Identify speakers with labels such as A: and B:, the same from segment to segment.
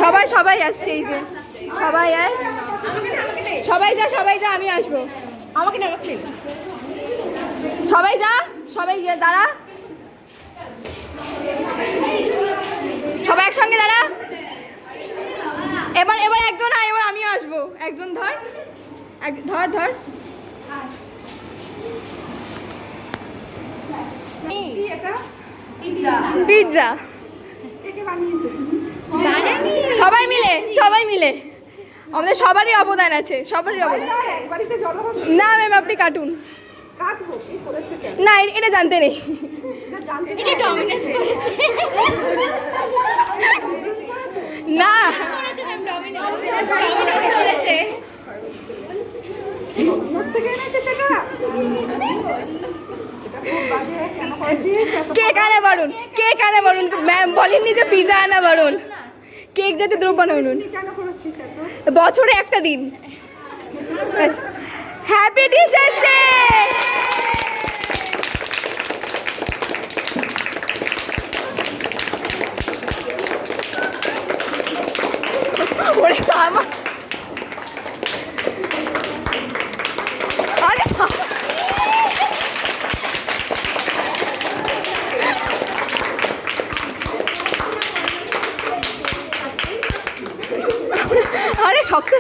A: সবাই সবাই আসছে, এই যে সবাই আয়, সবাই যা সবাই যা, আমি আসবো।
B: আমাকে না প্লিজ,
A: সবাই যা, সবাই যা, দাঁড়া, সবাই একসঙ্গে দাঁড়া। এবার এবার একজন আয়, এবার আমিও আসবো। একজন ধর, ধর ধর। পিৎজা সবাই মিলে, সবাই মিলে, আমাদের সবারই অবদান আছে, সবারই অবদান। না ম্যাম, আপনি কাটুন। না, এটা জানতে নেই। না, কেক আনা বারণ, কেক আনা বারণ, ম্যাম বলেননি যে পিৎজা আনা বারণ, কেক যাতে দ্রব্য আনুন, বছরে একটা দিন। Happy teachers day. আরে শক্ত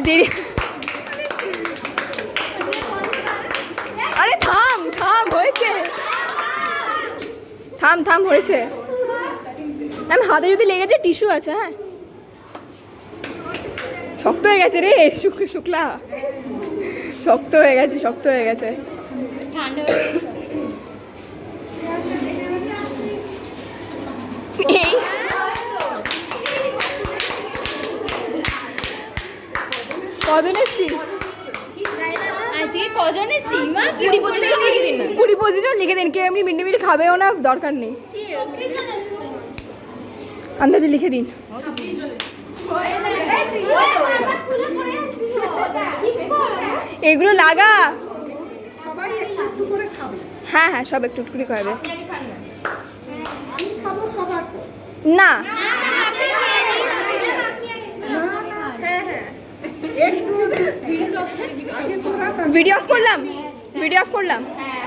A: দেরি, আরে থাম থাম, হয়েছে, থাম থাম, হয়েছে। আমি হাতে যদি লেগেছে, টিস্যু আছে। হ্যাঁ, শক্ত হয়ে গেছে রে, শুক্লা, শক্ত হয়ে গেছে, শক্ত হয়ে গেছে। এই কজন এসছি
C: আজকে কজন এসছি? 20-25 লিখে দিন না,
A: 20-25 জন লিখে দিন। কেউ এমনি মিড ডে মিল খাবেও না, দরকার নেই, আন্দাজে লিখে দিন। এগুলো লাগা, হ্যাঁ হ্যাঁ, সব একটু করে খাবে। না, ভিডিও অফ করলাম, ভিডিও অফ করলাম।